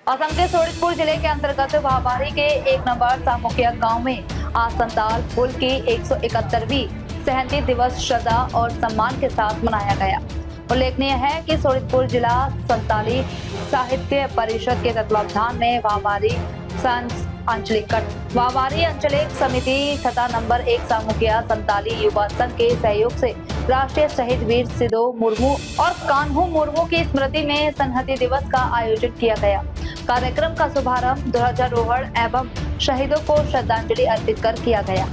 असम के सोनितपुर जिले के अंतर्गत वाहबारी के 1 नंबर सामुखिया गांव में आज संताल पुल की 171वीं सहमति दिवस श्रद्धा और सम्मान के साथ मनाया गया। उल्लेखनीय है कि सोनितपुर जिला संताली साहित्य परिषद के तत्वावधान में वाहबारी अंचलिक समिति तथा नंबर 1 सामुखिया संताली युवा संघ के सहयोग से राष्ट्रीय शहीद वीर सिदो मुर्मू और कान्हू मुर्मू की स्मृति में संहति दिवस का आयोजन किया गया। कार्यक्रम का शुभारंभ ध्वजारोहण एवं शहीदों को श्रद्धांजलि अर्पित कर किया गया।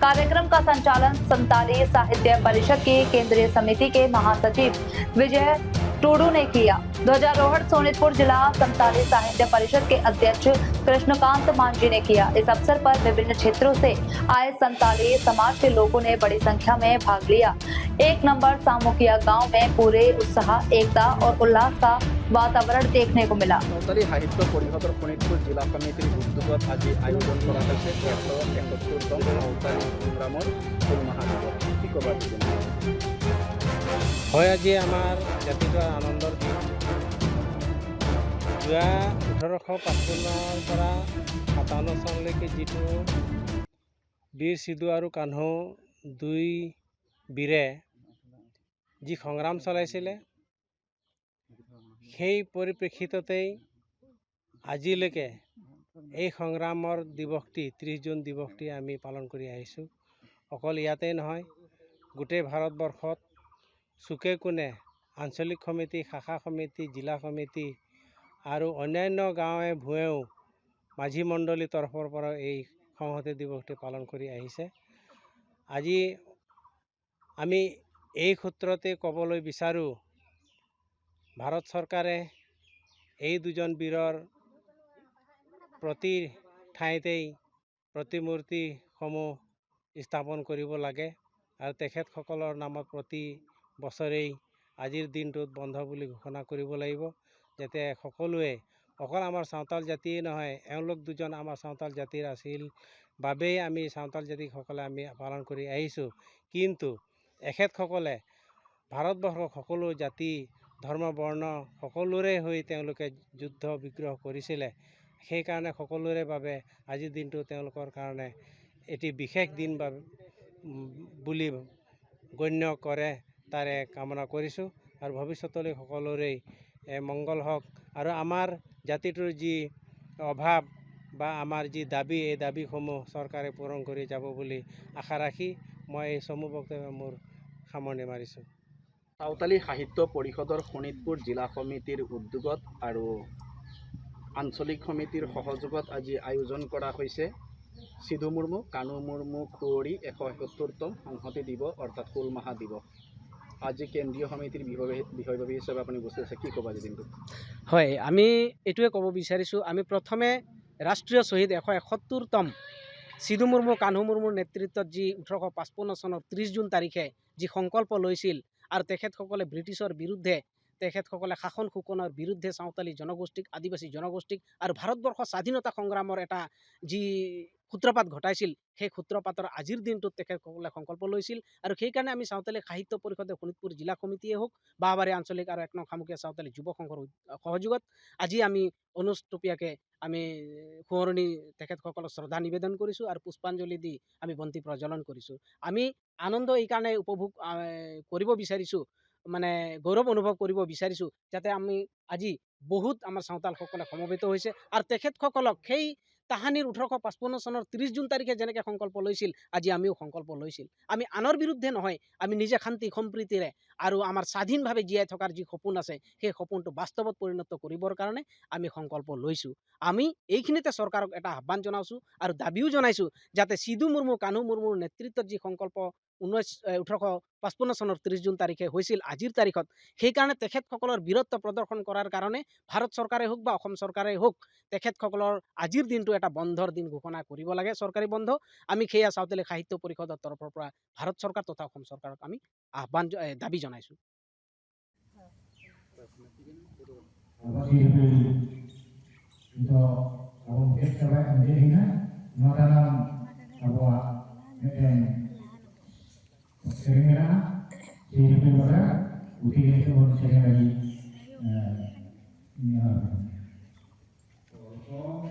कार्यक्रम का संचालन संताली साहित्य परिषद की केंद्रीय समिति के महासचिव विजय टूडू ने किया। ध्वजारोहण सोनितपुर जिला संताली साहित्य परिषद के अध्यक्ष कृष्णकांत मांझी ने किया। इस अवसर पर विभिन्न क्षेत्रों से आए संताली समाज के लोगों ने बड़ी संख्या में भाग लिया। 1 नंबर सामुखिया गांव में पूरे उत्साह, एकता और उल्लास का वातावरण देखने को मिला। संताली साहित्य परिषदर शोणितपुर जिला समितिर उद्योगत आज आयोजन करा হৈছে 171তম संताली संग्राমৰ ফুল মহাদিবস। কি কবা হয়, আজি আমাৰ জাতিটোৰ আনন্দৰ দিন। যোৱা 1855 পৰা 57 চনলৈকে যিটো বীৰ সিধু আৰু কাन्हू দুই বীৰে যি সংগ্ৰাম চলাইছিলে, সেই পৰিপ্ৰেক্ষিততেই আজিলৈকে এই সংগ্ৰামৰ দিৱসটি 30 জুন দিৱসটি আমি পালন কৰি আহিছোঁ। অকল ইয়াতেই নহয়, গোটেই ভাৰতবৰ্ষত চুকে কোণে আঞ্চলিক সমিতি, শাখা সমিতি, জিলা সমিতি আৰু অন্যান্য গাঁৱে ভূঞেও মাঝি মণ্ডলীৰ তৰফৰ পৰা এই সংহতি দিৱসটি পালন কৰি আহিছে। আজি আমি এই সূত্ৰতে ক'বলৈ বিচাৰোঁ, ভাৰত চৰকাৰে এই দুজন বীৰৰ প্ৰতি ঠাইতেই প্ৰতিমূৰ্তিসমূহ স্থাপন কৰিব লাগে আৰু তেখেতসকলৰ নামত প্ৰতি বছৰেই আজিৰ দিনটোত বন্ধ বুলি ঘোষণা কৰিব লাগিব, যাতে সকলোৱে, অকল আমাৰ সাঁওতাল জাতিয়ে নহয়, এওঁলোক দুজন আমাৰ সাঁওতাল জাতিৰ আছিল বাবেই আমি সাঁওতাল জাতিসকলে আমি পালন কৰি আহিছোঁ। কিন্তু এখেতসকলে ভাৰতবৰ্ষৰ সকলো জাতি, ধৰ্ম, বৰ্ণ সকলোৰে হৈ তেওঁলোকে যুদ্ধ বিগ্ৰহ কৰিছিলে। সেইকাৰণে সকলোৰে বাবে আজিৰ দিনটো তেওঁলোকৰ কাৰণে এটি বিশেষ দিন বুলি গণ্য কৰে, তাৰে কামনা কৰিছোঁ। আৰু ভৱিষ্যতলৈ সকলোৰে মংগল হওক আৰু আমাৰ জাতিটোৰ যি অভাৱ বা আমাৰ যি দাবী, এই দাবীসমূহ চৰকাৰে পূৰণ কৰি যাব বুলি আশা ৰাখি মই এই চমু বক্তব্য মোৰ সামৰণি মাৰিছোঁ। সাঁওতালি সাহিত্য পৰিষদৰ শোণিতপুৰ জিলা সমিতিৰ উদ্যোগত আৰু আঞ্চলিক সমিতিৰ সহযোগত আজি আয়োজন কৰা হৈছে সিধু মুৰ্মু, কানু মুৰ্মু কুঁৱৰী 171তম সংহতি দিৱস অৰ্থাৎ ফুল মাহা দিৱস। আজি কেন্দ্ৰীয় সমিতিৰ বিষয়ববী হিচাপে আপুনি উপস্থিত আছে, কি ক'বা আজি দিনটো? হয়, আমি এইটোৱে ক'ব বিচাৰিছোঁ, আমি প্ৰথমে ৰাষ্ট্ৰীয় শ্বহীদ 171তম সিধু মুৰ্মু, কানহু মুৰ্মুৰ নেতৃত্বত যি 1855 চনৰ 30 জুন তাৰিখে যি সংকল্প লৈছিল আৰু তেখেতসকলে ব্ৰিটিছৰ বিৰুদ্ধে, তেখেতসকলে শাসন শোষণৰ বিৰুদ্ধে সাঁওতালি জনগোষ্ঠীক, আদিবাসী জনগোষ্ঠীক আৰু ভাৰতবৰ্ষৰ স্বাধীনতা সংগ্ৰামৰ এটা যি সূত্ৰপাত ঘটাইছিল, সেই সূত্ৰপাতৰ আজিৰ দিনটোত তেখেতসকলে সংকল্প লৈছিল। আৰু সেইকাৰণে আমি সাঁওতালি সাহিত্য পৰিষদে শোণিতপুৰ জিলা সমিতিয়ে হওক, বাহবাৰী আঞ্চলিক আৰু 1 নং সামুখীয়া সাঁওতালি যুৱ সংঘৰ সহযোগত আজি আমি অনুষ্টুপীয়াকৈ আমি সোঁৱৰণি তেখেতসকলক শ্ৰদ্ধা নিবেদন কৰিছোঁ আৰু পুষ্পাঞ্জলি দি আমি বন্তি প্ৰজ্বলন কৰিছোঁ। আমি আনন্দ এইকাৰণে উপভোগ কৰিব বিচাৰিছোঁ, মানে গৌৰৱ অনুভৱ কৰিব বিচাৰিছোঁ, যাতে আমি আজি বহুত আমাৰ সাঁওতালসকলে সমবেত হৈছে আৰু তেখেতসকলক সেই তাহানিৰ 1855 চনৰ 30 জুন তাৰিখে যেনেকৈ সংকল্প লৈছিল, আজি আমিও সংকল্প লৈছিল। আমি আনৰ বিৰুদ্ধে নহয়, আমি নিজে শান্তি সম্প্ৰীতিৰে আৰু আমাৰ স্বাধীনভাৱে জীয়াই থকাৰ যি সপোন আছে, সেই সপোনটো বাস্তৱত পৰিণত কৰিবৰ কাৰণে আমি সংকল্প লৈছোঁ। আমি এইখিনিতে চৰকাৰক এটা আহ্বান জনাইছোঁ আৰু দাবীও জনাইছোঁ, যাতে সিধু মুৰ্মু, কানহু মুৰ্মুৰ নেতৃত্বত যি সংকল্প 1855 চনৰ 30 জুন তাৰিখে হৈছিল আজিৰ তাৰিখত, সেইকাৰণে তেখেতসকলৰ বীৰত্ব প্ৰদৰ্শন কৰাৰ কাৰণে ভাৰত চৰকাৰে হওক বা অসম চৰকাৰে হওক, তেখেতসকলৰ আজিৰ দিনটো এটা বন্ধৰ দিন ঘোষণা কৰিব লাগে, চৰকাৰী বন্ধ। আমি সেয়া সাঁওতালি সাহিত্য পৰিষদৰ তৰফৰ পৰা ভাৰত চৰকাৰ তথা অসম চৰকাৰক আমি দাবী জনাইছোঁ। Om